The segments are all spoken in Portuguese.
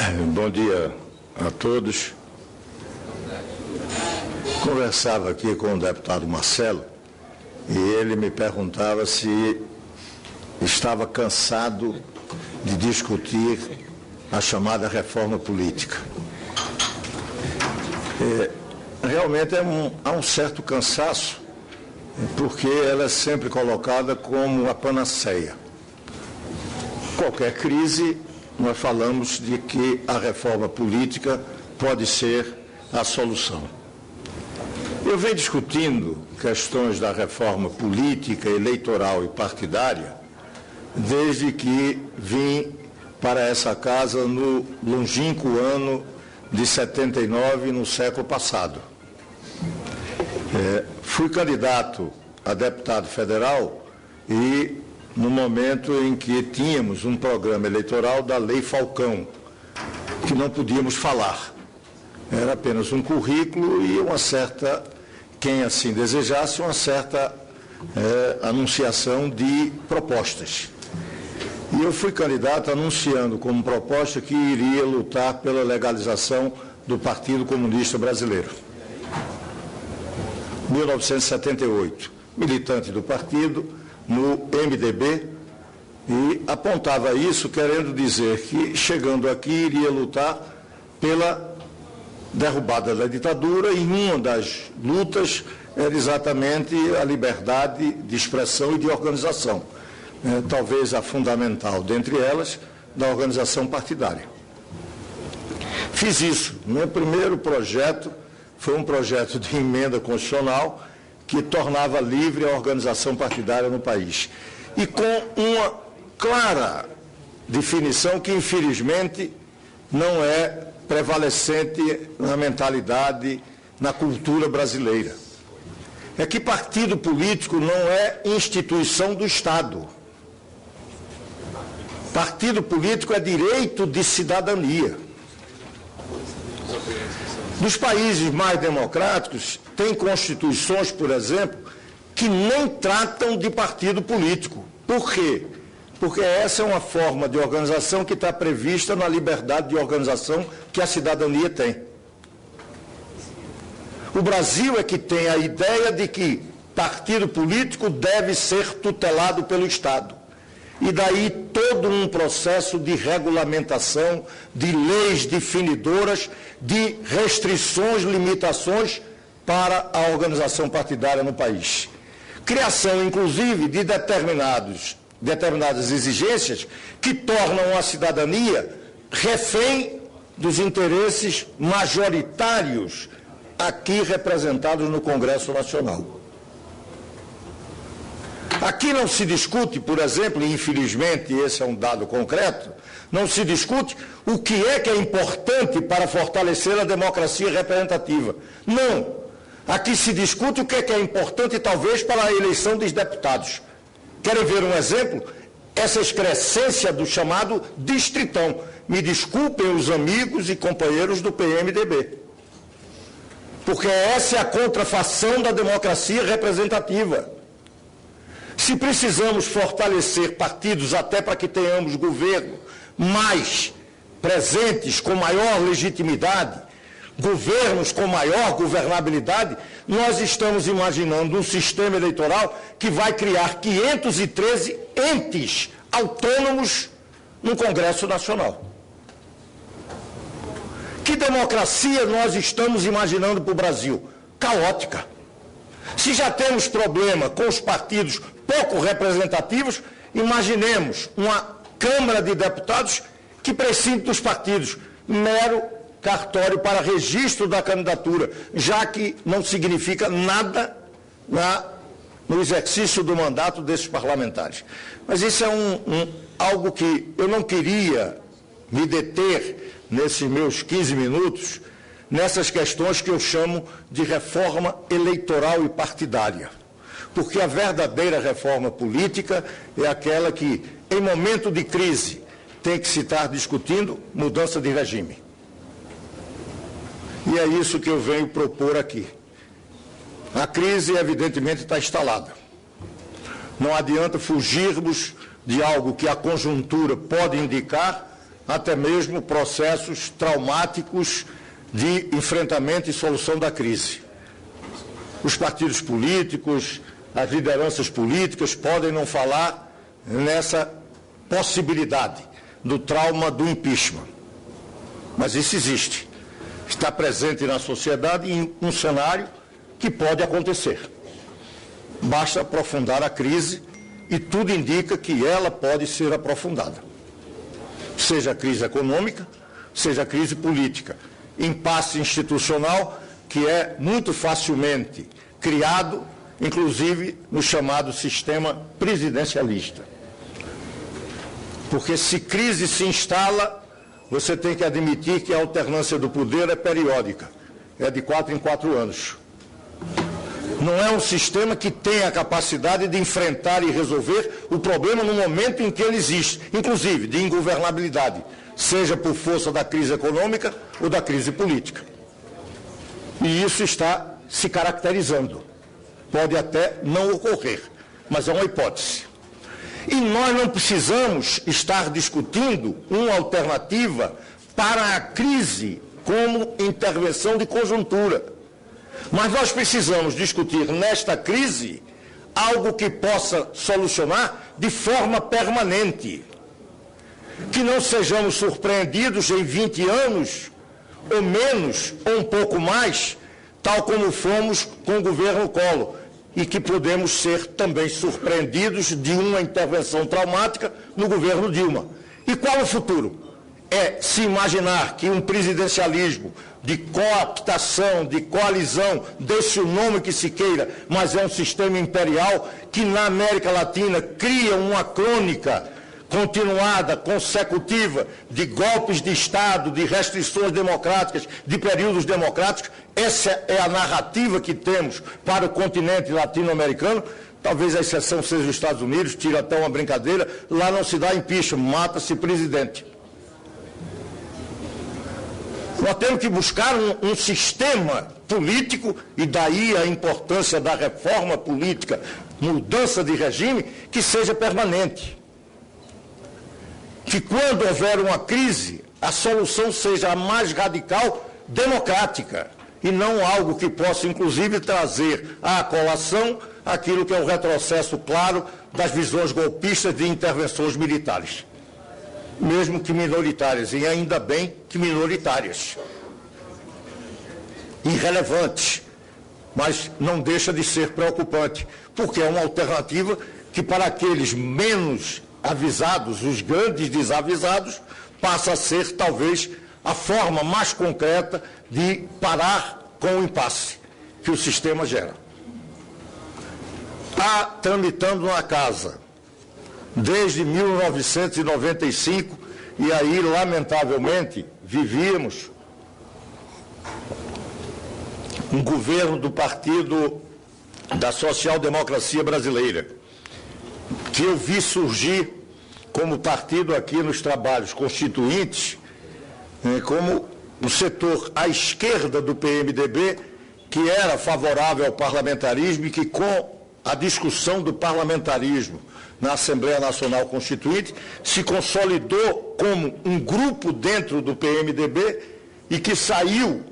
Bom dia a todos. Conversava aqui com o deputado Marcelo e ele me perguntava se estava cansado de discutir a chamada reforma política. Realmente há um certo cansaço, porque ela é sempre colocada como a panaceia. Qualquer crise, nós falamos de que a reforma política pode ser a solução. Eu venho discutindo questões da reforma política, eleitoral e partidária desde que vim para essa casa no longínquo ano de 79, no século passado. Fui candidato a deputado federal e no momento em que tínhamos um programa eleitoral da Lei Falcão, que não podíamos falar. Era apenas um currículo e uma certa, quem assim desejasse, uma certa anunciação de propostas. E eu fui candidato anunciando como proposta que iria lutar pela legalização do Partido Comunista Brasileiro. 1978, militante do partido, no MDB, e apontava isso querendo dizer que, chegando aqui, iria lutar pela derrubada da ditadura, e uma das lutas era exatamente a liberdade de expressão e de organização, talvez a fundamental dentre elas, da organização partidária. Fiz isso. Meu primeiro projeto foi um projeto de emenda constitucional que tornava livre a organização partidária no país. E com uma clara definição que, infelizmente, não é prevalecente na mentalidade, na cultura brasileira. É que partido político não é instituição do Estado. Partido político é direito de cidadania. Nos países mais democráticos, tem constituições, por exemplo, que nem tratam de partido político. Por quê? Porque essa é uma forma de organização que está prevista na liberdade de organização que a cidadania tem. O Brasil é que tem a ideia de que partido político deve ser tutelado pelo Estado. E daí todo um processo de regulamentação, de leis definidoras, de restrições, limitações para a organização partidária no país. Criação, inclusive, de determinadas exigências que tornam a cidadania refém dos interesses majoritários aqui representados no Congresso Nacional. Aqui não se discute, por exemplo, e infelizmente esse é um dado concreto, não se discute o que é importante para fortalecer a democracia representativa. Não. Aqui se discute o que é importante, talvez, para a eleição dos deputados. Querem ver um exemplo? Essa excrescência do chamado distritão. Me desculpem os amigos e companheiros do PMDB. Porque essa é a contrafação da democracia representativa. Se precisamos fortalecer partidos até para que tenhamos governo mais presentes, com maior legitimidade, governos com maior governabilidade, nós estamos imaginando um sistema eleitoral que vai criar 513 entes autônomos no Congresso Nacional. Que democracia nós estamos imaginando para o Brasil? Caótica. Se já temos problema com os partidos pouco representativos, imaginemos uma Câmara de Deputados que prescinde dos partidos, mero cartório para registro da candidatura, já que não significa nada no exercício do mandato desses parlamentares. Mas isso é algo que eu não queria me deter nesses meus 15 minutos, nessas questões que eu chamo de reforma eleitoral e partidária. Porque a verdadeira reforma política é aquela que, em momento de crise, tem que se estar discutindo mudança de regime. E é isso que eu venho propor aqui. A crise, evidentemente, está instalada. Não adianta fugirmos de algo que a conjuntura pode indicar até mesmo processos traumáticos de enfrentamento e solução da crise. Os partidos políticos, as lideranças políticas podem não falar nessa possibilidade do trauma do impeachment, mas isso existe. Está presente na sociedade em um cenário que pode acontecer. Basta aprofundar a crise e tudo indica que ela pode ser aprofundada. Seja a crise econômica, seja a crise política. Impasse institucional que é muito facilmente criado, inclusive no chamado sistema presidencialista. Porque se crise se instala, você tem que admitir que a alternância do poder é periódica, é de 4 em 4 anos. Não é um sistema que tem a capacidade de enfrentar e resolver o problema no momento em que ele existe, inclusive de ingovernabilidade, seja por força da crise econômica ou da crise política. E isso está se caracterizando. Pode até não ocorrer, mas é uma hipótese. E nós não precisamos estar discutindo uma alternativa para a crise como intervenção de conjuntura. Mas nós precisamos discutir nesta crise algo que possa solucionar de forma permanente. Que não sejamos surpreendidos em 20 anos, ou menos, ou um pouco mais, tal como fomos com o governo Collor, e que podemos ser também surpreendidos de uma intervenção traumática no governo Dilma. E qual o futuro? É se imaginar que um presidencialismo de cooptação, de coalizão, deixe o nome que se queira, mas é um sistema imperial que na América Latina cria uma crônica continuada, consecutiva, de golpes de Estado, de restrições democráticas, de períodos democráticos. Essa é a narrativa que temos para o continente latino-americano. Talvez a exceção seja os Estados Unidos, tira até uma brincadeira, lá não se dá impeachment, mata-se presidente. Nós temos que buscar um sistema político, e daí a importância da reforma política, mudança de regime, que seja permanente. Que quando houver uma crise, a solução seja a mais radical democrática, e não algo que possa, inclusive, trazer à colação aquilo que é o retrocesso claro das visões golpistas de intervenções militares. Mesmo que minoritárias, e ainda bem que minoritárias. Irrelevantes, mas não deixa de ser preocupante, porque é uma alternativa que para aqueles menos avisados, os grandes desavisados, passa a ser talvez a forma mais concreta de parar com o impasse que o sistema gera. Está tramitando na casa desde 1995, e aí, lamentavelmente, vivíamos um governo do Partido da Social-Democracia Brasileira, que eu vi surgir como partido aqui nos trabalhos constituintes, como o setor à esquerda do PMDB, que era favorável ao parlamentarismo e que, com a discussão do parlamentarismo na Assembleia Nacional Constituinte, se consolidou como um grupo dentro do PMDB e que saiu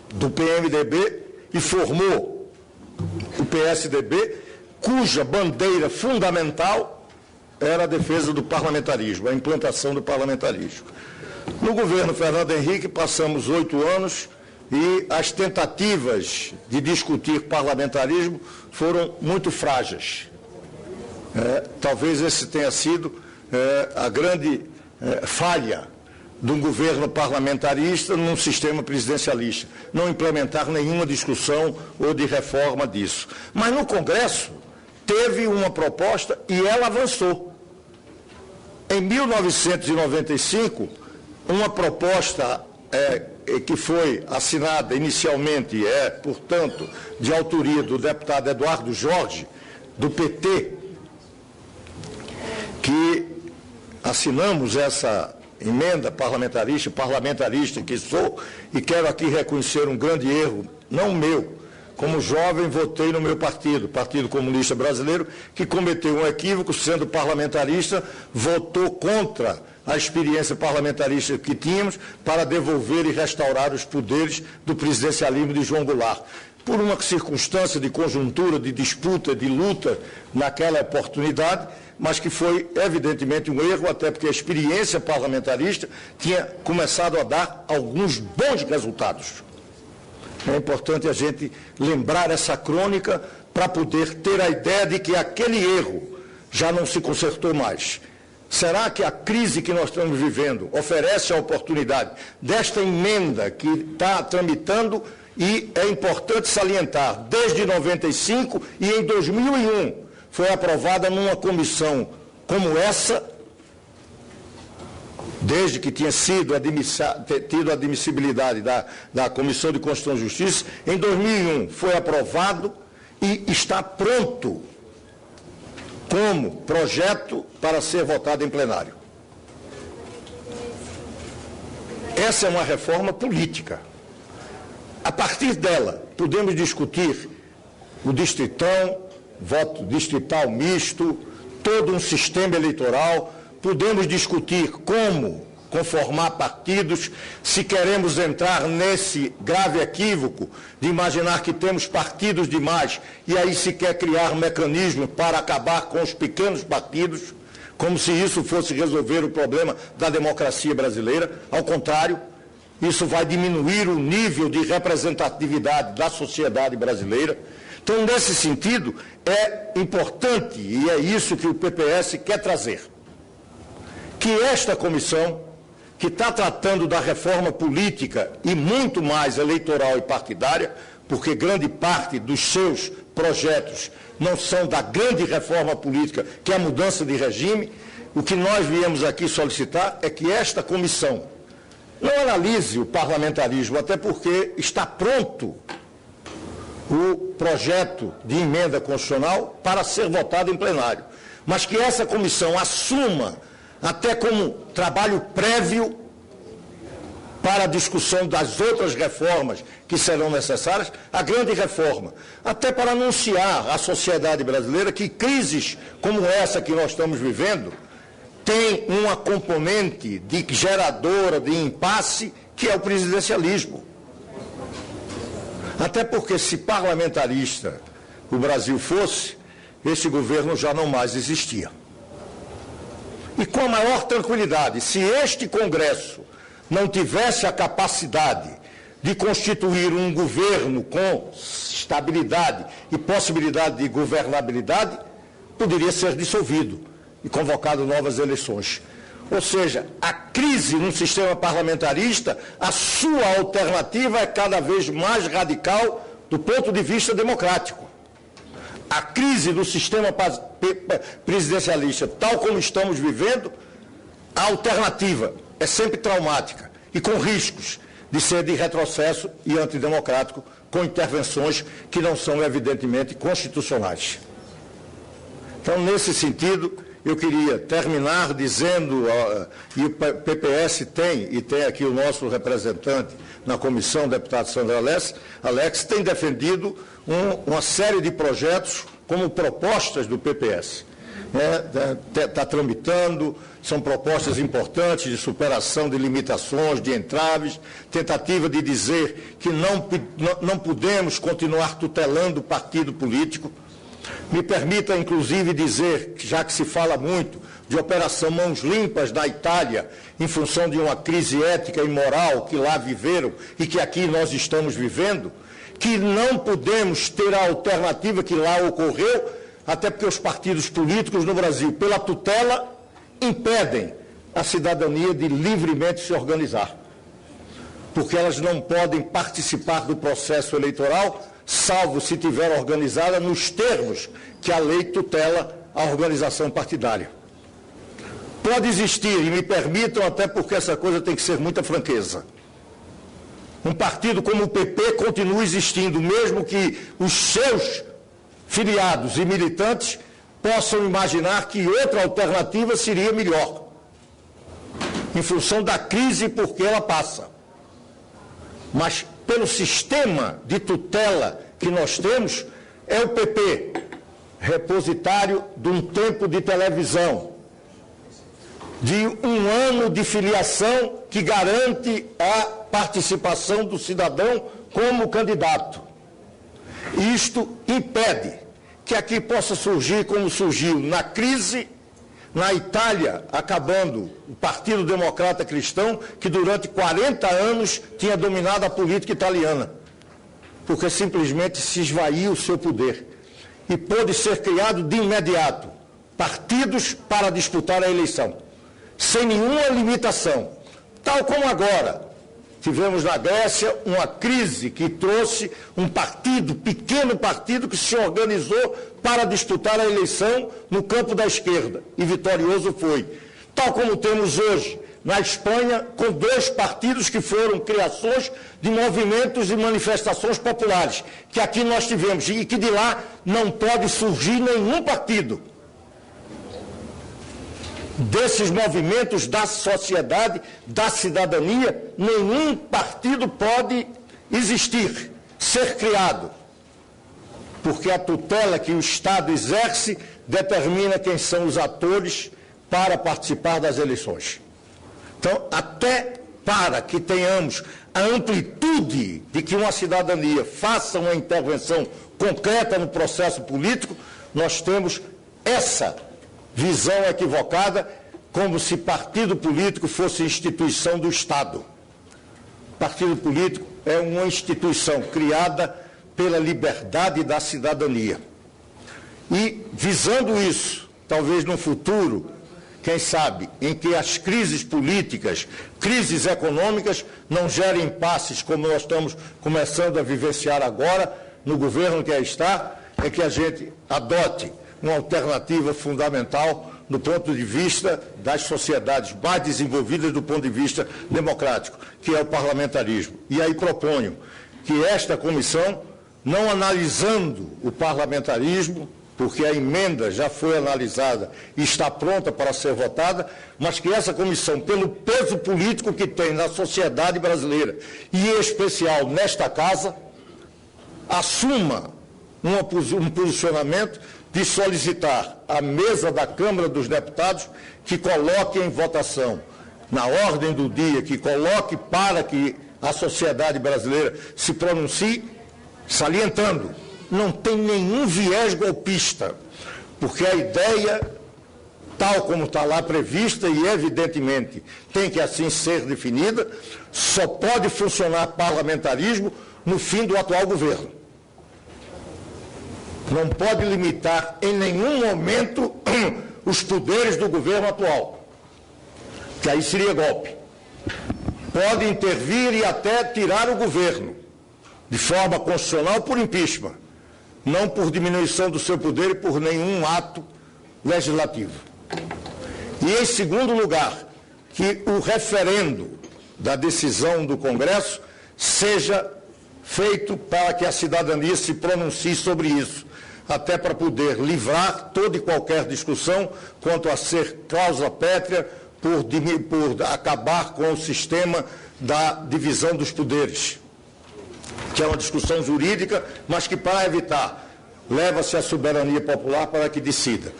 do PMDB e formou o PSDB, cuja bandeira fundamental era a defesa do parlamentarismo, a implantação do parlamentarismo. No governo Fernando Henrique, passamos 8 anos e as tentativas de discutir parlamentarismo foram muito frágeis. Talvez esse tenha sido a grande falha de um governo parlamentarista num sistema presidencialista, não implementar nenhuma discussão ou de reforma disso. Mas no Congresso teve uma proposta e ela avançou. Em 1995, uma proposta que foi assinada inicialmente, portanto, de autoria do deputado Eduardo Jorge, do PT, que assinamos essa emenda parlamentarista que sou, e quero aqui reconhecer um grande erro, não meu. Como jovem, votei no meu partido, Partido Comunista Brasileiro, que cometeu um equívoco, sendo parlamentarista, votou contra a experiência parlamentarista que tínhamos para devolver e restaurar os poderes do presidencialismo de João Goulart. Por uma circunstância de conjuntura, de disputa, de luta naquela oportunidade, mas que foi evidentemente um erro, até porque a experiência parlamentarista tinha começado a dar alguns bons resultados. É importante a gente lembrar essa crônica para poder ter a ideia de que aquele erro já não se consertou mais. Será que a crise que nós estamos vivendo oferece a oportunidade desta emenda que está tramitando? E é importante salientar, desde 95 e em 2001, foi aprovada numa comissão como essa, desde que tinha sido tido a admissibilidade da Comissão de Constituição e Justiça, em 2001 foi aprovado e está pronto como projeto para ser votado em plenário. Essa é uma reforma política. A partir dela, podemos discutir o distritão, voto distrital misto, todo um sistema eleitoral, podemos discutir como conformar partidos, se queremos entrar nesse grave equívoco de imaginar que temos partidos demais e aí se quer criar mecanismos para acabar com os pequenos partidos, como se isso fosse resolver o problema da democracia brasileira. Ao contrário, isso vai diminuir o nível de representatividade da sociedade brasileira. Então, nesse sentido, é importante, e é isso que o PPS quer trazer, que esta comissão, que está tratando da reforma política e muito mais eleitoral e partidária, porque grande parte dos seus projetos não são da grande reforma política, que é a mudança de regime, o que nós viemos aqui solicitar é que esta comissão não analise o parlamentarismo, até porque está pronto o projeto de emenda constitucional para ser votado em plenário, mas que essa comissão assuma, até como trabalho prévio para a discussão das outras reformas que serão necessárias, a grande reforma, até para anunciar à sociedade brasileira que crises como essa que nós estamos vivendo tem uma componente de geradora de impasse, que é o presidencialismo. Até porque, se parlamentarista o Brasil fosse, esse governo já não mais existia. E com a maior tranquilidade, se este Congresso não tivesse a capacidade de constituir um governo com estabilidade e possibilidade de governabilidade, poderia ser dissolvido e convocado novas eleições. Ou seja, a crise no sistema parlamentarista, a sua alternativa é cada vez mais radical do ponto de vista democrático. A crise do sistema presidencialista, tal como estamos vivendo, a alternativa é sempre traumática e com riscos de ser de retrocesso e antidemocrático, com intervenções que não são evidentemente constitucionais. Então, nesse sentido, eu queria terminar dizendo, e o PPS tem, e tem aqui o nosso representante na comissão, o deputado Sandro Alex, tem defendido uma série de projetos como propostas do PPS. Está tramitando, são propostas importantes de superação de limitações, de entraves, tentativa de dizer que não podemos continuar tutelando o partido político. Me permita, inclusive, dizer, já que se fala muito de Operação Mãos Limpas da Itália, em função de uma crise ética e moral que lá viveram e que aqui nós estamos vivendo, que não podemos ter a alternativa que lá ocorreu, até porque os partidos políticos no Brasil, pela tutela, impedem a cidadania de livremente se organizar, porque elas não podem participar do processo eleitoral, salvo se tiver organizada nos termos que a lei tutela a organização partidária. Pode existir, e me permitam, até porque essa coisa tem que ser muita franqueza, um partido como o PP continua existindo, mesmo que os seus filiados e militantes possam imaginar que outra alternativa seria melhor, em função da crise por que ela passa. Mas, pelo sistema de tutela que nós temos, é o PP, repositário de um tempo de televisão, de um ano de filiação que garante a participação do cidadão como candidato. Isto impede que aqui possa surgir como surgiu na crise, na Itália, acabando o Partido Democrata Cristão, que durante 40 anos tinha dominado a política italiana, porque simplesmente se esvaiu o seu poder. E pôde ser criado de imediato partidos para disputar a eleição, sem nenhuma limitação, tal como agora. Tivemos na Grécia uma crise que trouxe um partido, pequeno partido, que se organizou para disputar a eleição no campo da esquerda, e vitorioso foi. Tal como temos hoje na Espanha, com 2 partidos que foram criações de movimentos e manifestações populares, que aqui nós tivemos, e que de lá não pode surgir nenhum partido. Desses movimentos da sociedade, da cidadania, nenhum partido pode existir, ser criado, porque a tutela que o Estado exerce determina quem são os atores para participar das eleições. Então, até para que tenhamos a amplitude de que uma cidadania faça uma intervenção concreta no processo político, nós temos essa visão equivocada, como se partido político fosse instituição do Estado. Partido político é uma instituição criada pela liberdade da cidadania. E, visando isso, talvez no futuro, quem sabe, em que as crises políticas, crises econômicas, não gerem impasses como nós estamos começando a vivenciar agora, no governo que aí está, é que a gente adote uma alternativa fundamental do ponto de vista das sociedades mais desenvolvidas do ponto de vista democrático, que é o parlamentarismo. E aí proponho que esta comissão, não analisando o parlamentarismo, porque a emenda já foi analisada e está pronta para ser votada, mas que essa comissão, pelo peso político que tem na sociedade brasileira, e em especial nesta casa, assuma um posicionamento de solicitar à mesa da Câmara dos Deputados que coloque em votação, na ordem do dia, que coloque para que a sociedade brasileira se pronuncie, salientando, não tem nenhum viés golpista, porque a ideia, tal como está lá prevista e evidentemente tem que assim ser definida, só pode funcionar parlamentarismo no fim do atual governo. Não pode limitar em nenhum momento os poderes do governo atual, que aí seria golpe. Pode intervir e até tirar o governo, de forma constitucional, por impeachment, não por diminuição do seu poder e por nenhum ato legislativo. E, em segundo lugar, que o referendo da decisão do Congresso seja feito para que a cidadania se pronuncie sobre isso, até para poder livrar toda e qualquer discussão quanto a ser cláusula pétrea por acabar com o sistema da divisão dos poderes, que é uma discussão jurídica, mas que, para evitar, leva-se a soberania popular para que decida.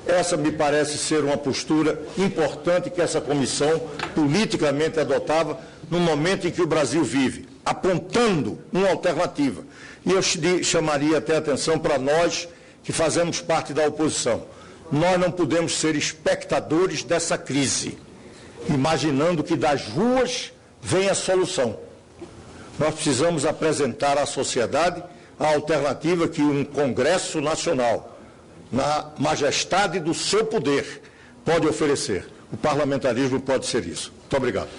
Essa me parece ser uma postura importante que essa comissão politicamente adotava no momento em que o Brasil vive, apontando uma alternativa. E eu chamaria até atenção para nós que fazemos parte da oposição. Nós não podemos ser espectadores dessa crise, imaginando que das ruas vem a solução. Nós precisamos apresentar à sociedade a alternativa que um Congresso Nacional, na majestade do seu poder, pode oferecer. O parlamentarismo pode ser isso. Muito obrigado.